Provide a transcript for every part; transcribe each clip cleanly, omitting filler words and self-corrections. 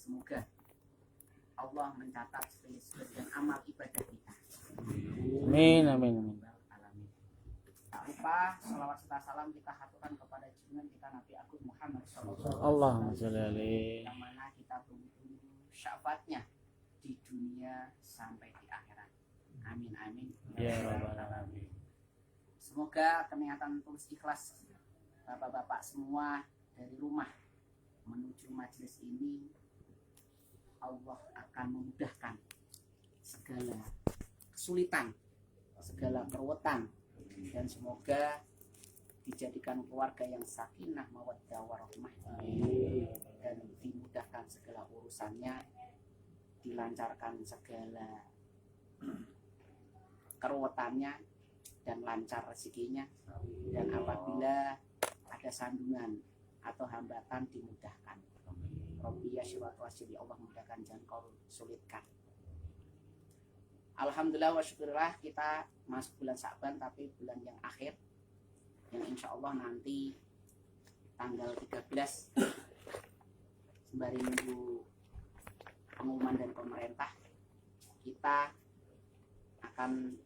Semoga Allah mencatat sebagian amal ibadah kita. Amin, amin, amin. Tak lupa salawat serta salam kita haturkan kepada junjungan kita Nabi Agung Muhammad SAW. Allahumma sholli alaihi. Yang mana kita tunggu syafaatnya di dunia sampai di akhirat. Amin amin. Ya rabbal alamin. Semoga keniatan tulus ikhlas bapak-bapak semua dari rumah menuju majelis ini, Allah akan memudahkan segala kesulitan, segala keruwetan, dan semoga dijadikan keluarga yang sakinah mawaddah warahmah, dan dimudahkan segala urusannya, dilancarkan segala keruwetannya, dan lancar rezekinya, dan apabila ada sandungan atau hambatan dimudahkan. Rabbi yashrah wasili, Allah mudahkan, jangan kau sulitkan. Alhamdulillah wa syukurillah, kita masuk bulan Sya'ban, tapi bulan yang akhir, yang insya Allah nanti tanggal 13 sembari nunggu pengumuman dari pemerintah, kita akan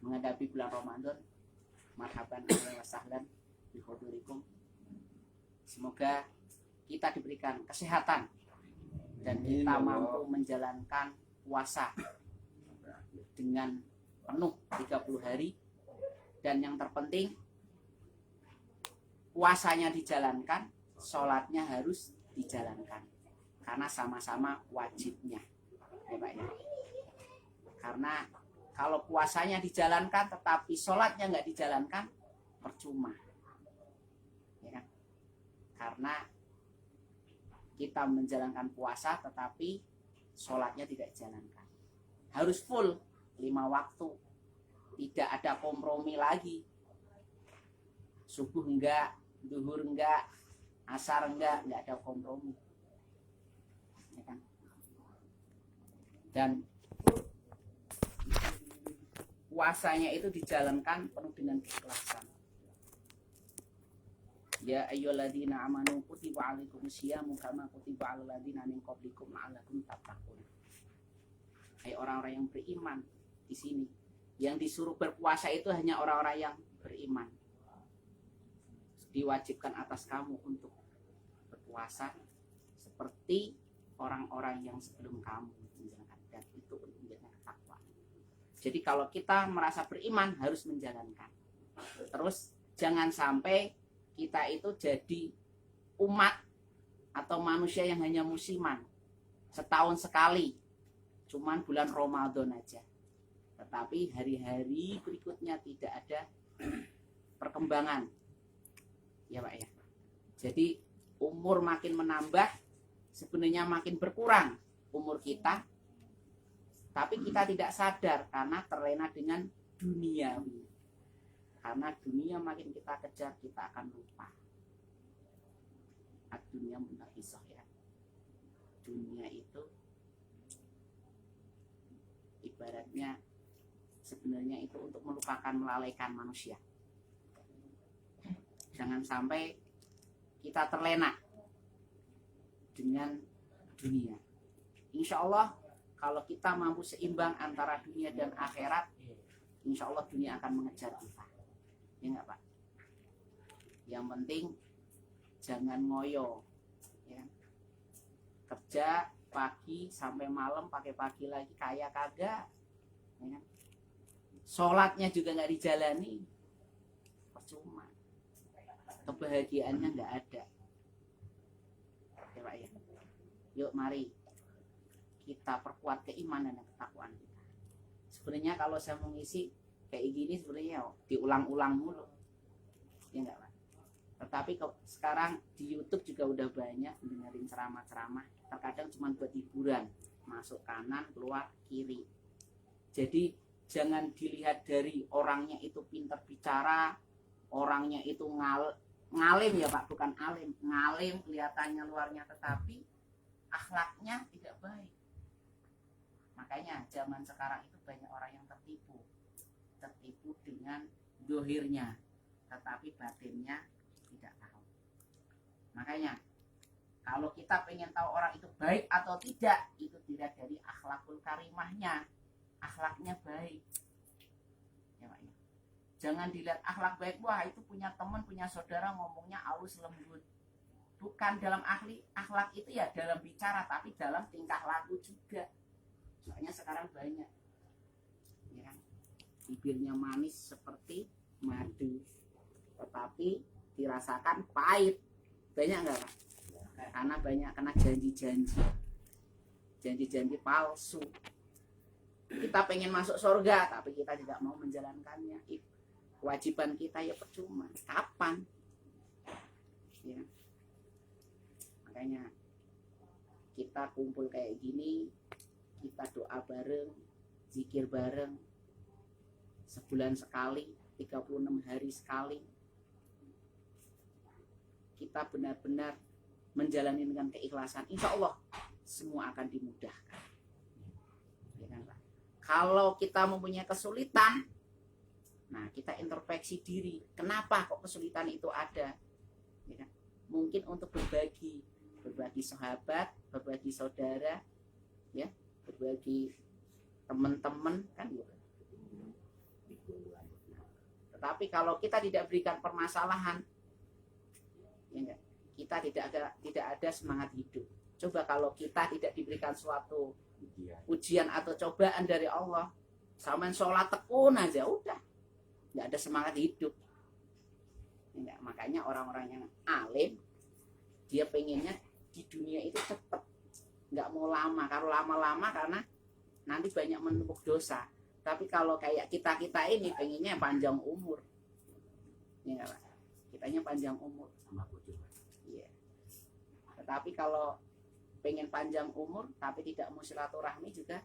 menghadapi bulan Ramadan. Marhaban ahlan wa sahlan bi hudurikum. Semoga kita diberikan kesehatan dan kita mampu menjalankan puasa dengan penuh 30 hari, dan yang terpenting puasanya dijalankan, sholatnya harus dijalankan karena sama-sama wajibnya, ya Pak ya. Karena kalau puasanya dijalankan tetapi sholatnya nggak dijalankan, percuma, ya kan? Karena kita menjalankan puasa tetapi sholatnya tidak dijalankan, harus full 5 waktu, tidak ada kompromi lagi. Subuh enggak, duhur enggak, asar enggak ada kompromi, ya kan? Dan puasanya itu dijalankan penuh dengan keikhlasan. Ya ayyuhalladzina amanu kutiba alaikumusyiyamu kama kutiba alal ladzina min qablikum la'allakum tattaqun. Hai orang-orang yang beriman, di sini yang disuruh berpuasa itu hanya orang-orang yang beriman. Diwajibkan atas kamu untuk berpuasa seperti orang-orang yang sebelum kamu menjalankan, dan itu untuk menjalankan takwa. Jadi kalau kita merasa beriman harus menjalankan. Terus jangan sampai kita itu jadi umat atau manusia yang hanya musiman, setahun sekali, cuman bulan Ramadan aja, tetapi hari-hari berikutnya tidak ada perkembangan, ya Pak ya. Jadi umur makin menambah, sebenarnya makin berkurang umur kita, tapi kita tidak sadar karena terlena dengan dunia. Karena dunia makin kita kejar, kita akan lupa. Dunia munafisoh, ya. Dunia itu ibaratnya sebenarnya itu untuk melupakan, melalaikan manusia. Jangan sampai kita terlena dengan dunia. Insya Allah kalau kita mampu seimbang antara dunia dan akhirat, insya Allah dunia akan mengejar kita. Ya enggak Pak? Yang penting jangan ngoyo, ya. Kerja pagi sampai malam, pakai pagi lagi, kaya kagak, ya. Sholatnya juga nggak dijalani, percuma, kebahagiaannya nggak ada, ya Pak ya. Yuk mari kita perkuat keimanan dan ketakwaan kita. Sebenarnya kalau saya mengisi kayak gini sebenarnya diulang-ulang mulu, ya enggak Pak? Tetapi sekarang di YouTube juga udah banyak dengerin ceramah-ceramah, terkadang cuma buat hiburan, masuk kanan keluar kiri. Jadi jangan dilihat dari orangnya itu pintar bicara, orangnya itu ngalim ya Pak, bukan alim, ngalim kelihatannya luarnya, tetapi akhlaknya tidak baik. Makanya zaman sekarang itu banyak orang yang tertipu dengan dohirnya, tetapi batinnya tidak tahu. Makanya Kalau kita pengen tahu orang itu baik atau tidak, itu dilihat dari akhlakul karimahnya, akhlaknya baik. Ya, Pak, ya. Jangan dilihat akhlak baik, wah itu punya teman, punya saudara ngomongnya halus lembut. Bukan dalam akhlak itu ya dalam bicara, tapi dalam tingkah laku juga. Soalnya sekarang banyak, ya kan? Bibirnya manis seperti madu, tetapi dirasakan pahit. Banyak nggak, Pak? Karena banyak kena janji palsu. Kita pengen masuk surga tapi kita tidak mau menjalankannya. Kewajiban kita ya percuma. Kapan? Ya. Makanya kita kumpul kayak gini, kita doa bareng, zikir bareng, sebulan sekali, 36 hari sekali. Kita benar-benar menjalani dengan keikhlasan, insya Allah semua akan dimudahkan. Ya kan, Pak? Kalau kita mempunyai kesulitan, nah kita introspeksi diri, kenapa kok kesulitan itu ada? Ya kan? Mungkin untuk berbagi sahabat, berbagi saudara, ya, berbagi teman-teman, kan gitu. Tetapi kalau kita tidak berikan permasalahan, ya enggak, kita tidak ada semangat hidup. Coba kalau kita tidak diberikan suatu ujian atau cobaan dari Allah, sama sholat tekun aja udah nggak ada semangat hidup. Enggak, makanya orang-orang yang alim dia pengennya di dunia itu cepat, nggak mau lama. Kalau lama-lama karena nanti banyak menumpuk dosa. Tapi kalau kayak kita ini pengennya panjang umur, ya enggak, Pak? Kitanya panjang umur. Iya. Tetapi kalau pengen panjang umur tapi tidak mau silaturahmi juga,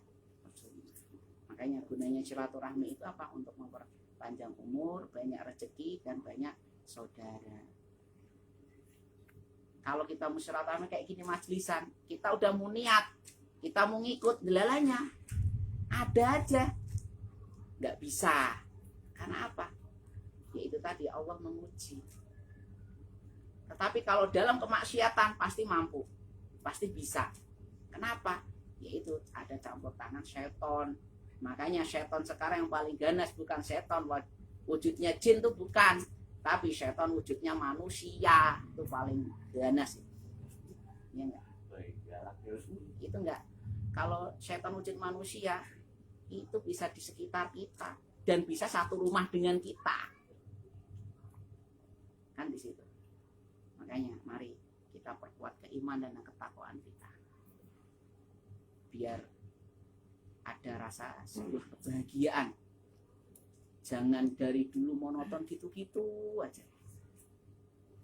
makanya gunanya silaturahmi itu apa? Untuk memperpanjang umur, banyak rezeki dan banyak saudara. Kalau kita mau silaturahmi kayak gini majlisan, kita udah mau niat, kita mau ngikut, delalanya ada aja nggak bisa. Karena apa? Yaitu tadi Allah menguji. Tetapi kalau dalam kemaksiatan pasti mampu, pasti bisa. Kenapa? Yaitu ada campur tangan setan. Makanya setan sekarang yang paling ganas bukan setan wujudnya jin, tuh bukan, tapi setan wujudnya manusia, itu paling ganas. Ya enggak? Itu enggak. Kalau setan wujud manusia itu bisa di sekitar kita dan bisa satu rumah dengan kita. Kan di situ. Makanya mari kita perkuat keimanan dan ketakwaan kita, biar ada rasa sebuah kebahagiaan. Jangan dari dulu monoton gitu-gitu aja.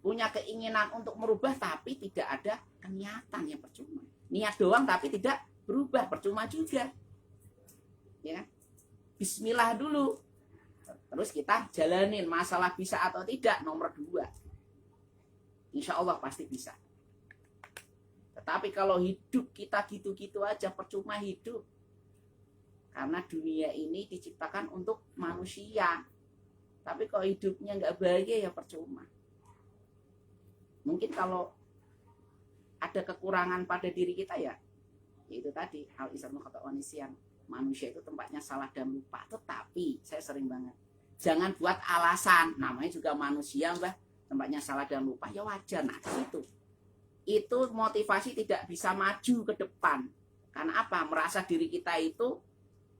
Punya keinginan untuk merubah tapi tidak ada niatan, yang percuma. Niat doang tapi tidak berubah, percuma juga. Ya kan? Bismillah dulu. Terus kita jalanin, masalah bisa atau tidak nomor 2. Insya Allah pasti bisa. Tetapi kalau hidup kita gitu-gitu aja, percuma hidup. Karena dunia ini diciptakan untuk manusia. Tapi kalau hidupnya nggak bahagia ya percuma. Mungkin kalau ada kekurangan pada diri kita ya, yaitu tadi al-ismu khata'un nisyan. Manusia itu tempatnya salah dan lupa. Tetapi saya sering banget, jangan buat alasan. Namanya juga manusia, Mbah. Tempatnya salah dan lupa, ya wajar. Nah, itu motivasi tidak bisa maju ke depan. Karena apa? Merasa diri kita itu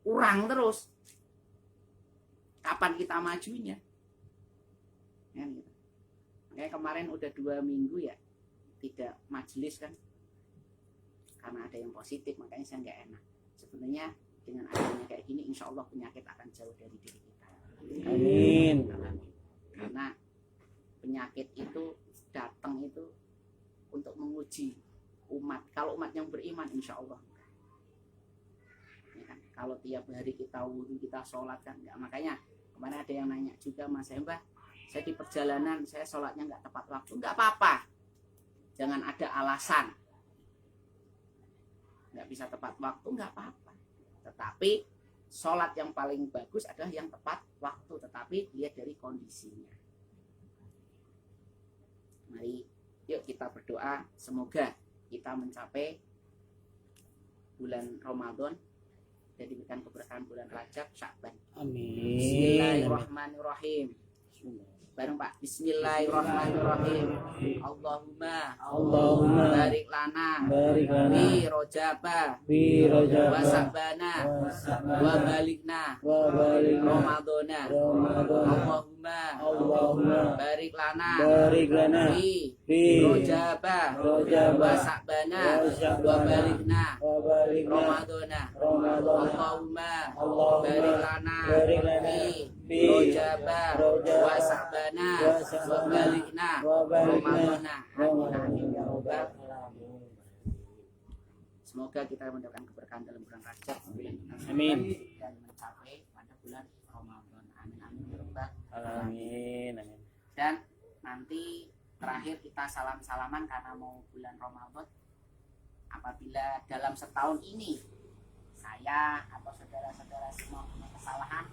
kurang terus. Kapan kita majunya? Ya, gitu. Makanya kemarin udah 2 minggu ya tidak majelis kan, karena ada yang positif, makanya saya nggak enak. Sebenarnya dengan adanya kayak gini, insya Allah penyakit akan jauh dari diri kita. Amin. Karena penyakit itu datang itu untuk menguji umat. Kalau umat yang beriman, insya Allah. Ya kan? Kalau tiap hari kita wudhu, kita sholat kan enggak. Makanya kemarin ada yang nanya juga, Mas Mbah, saya di perjalanan, saya sholatnya nggak tepat waktu. Nggak apa-apa. Jangan ada alasan. Nggak bisa tepat waktu, nggak apa-apa. Tetapi sholat yang paling bagus adalah yang tepat waktu. Tetapi lihat dari kondisinya. Mari yuk kita berdoa, semoga kita mencapai bulan Ramadan dan diberikan keberkahan bulan Rajab, Sya'ban. Amin. Bismillahirrahmanirrahim. Bareng Pak. Bismillahirrahmanirrahim. Allahumma barik lana bi rojaba wa sa'bana wa balikna Ramadana. Allahumma barik lana bi rojaba wa sa'bana wa balikna Ramadana. Allahumma barik lana bi rojaba wa sa'bana wa balikna Ramadana. Amin ya rabbal alamin. Semoga kita mendapatkan keberkahan dalam bulan Rajab. Amin. Dan mencapai pada bulan Ramadan. Amin amin ya rabbal Amin. Amin. Dan nanti terakhir kita salam-salaman karena mau bulan Ramadan. Apabila dalam setahun ini saya atau saudara-saudara semua punya kesalahan,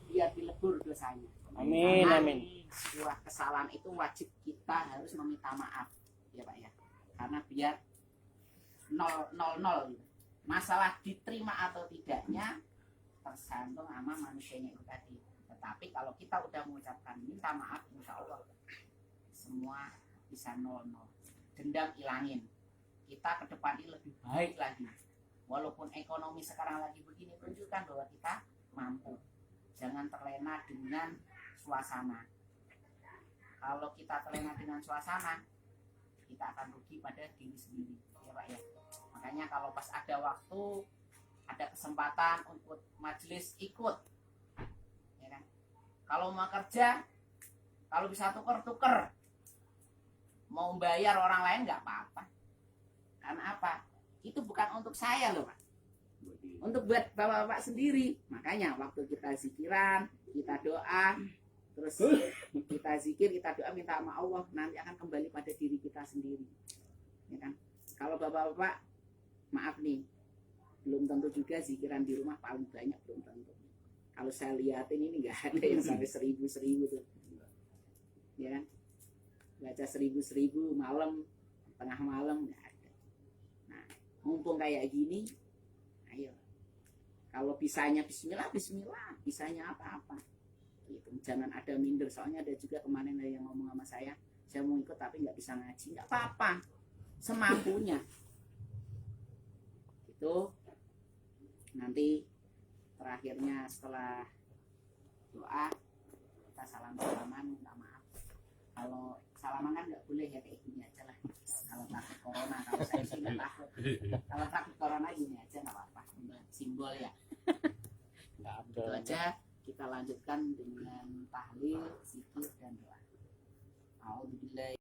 biar dilebur dosanya. Amin. Karena Amin. sebuah kesalahan itu wajib kita harus meminta maaf, ya Pak ya. Karena biar 000 gitu. Masalah diterima atau tidaknya tergantung sama manusianya itu tadi. Tetapi kalau kita udah mengucapkan minta maaf, insya Allah semua bisa 0-0. Dendam ilangin. Kita ke depan ini lebih baik lagi. Walaupun ekonomi sekarang lagi begini, tunjukkan bahwa kita mampu. Jangan terlena dengan suasana. Kalau kita terlena dengan suasana, kita akan rugi pada diri sendiri, ya Pak ya. Makanya kalau pas ada waktu, ada kesempatan untuk majelis, ikut, ya kan. Kalau mau kerja, kalau bisa tuker, mau bayar orang lain nggak apa-apa. Karena apa? Itu bukan untuk saya loh Pak, untuk buat bapak-bapak sendiri. Makanya waktu kita zikiran, kita doa, terus kita zikir, kita doa minta sama Allah, nanti akan kembali pada diri kita sendiri, ya kan. Kalau bapak-bapak maaf nih, belum tentu juga zikiran di rumah paling banyak, belum tentu. Kalau saya lihatin ini nggak ada yang sampai 1000 tuh, ya kan. Baca 1000 malam, tengah malam nggak ada. Nah, mumpung kayak gini, ayo. Kalau bisanya bismillah, bisanya apa-apa. Gitu. Jangan ada minder, soalnya ada juga kemarin ada yang ngomong sama saya mau ikut tapi nggak bisa ngaji, nggak apa-apa, semampunya. Itu nanti terakhirnya setelah doa kita salam-salaman, minta maaf. Kalau salaman kan nggak boleh ya, kayak gini aja lah. Kalau takut corona, kalau saya sih nggak takut. Kalau takut corona gini aja nggak apa-apa, simbol ya. Itu aja. Kita lanjutkan dengan tahlil, zikir dan doa. A'udzubillahi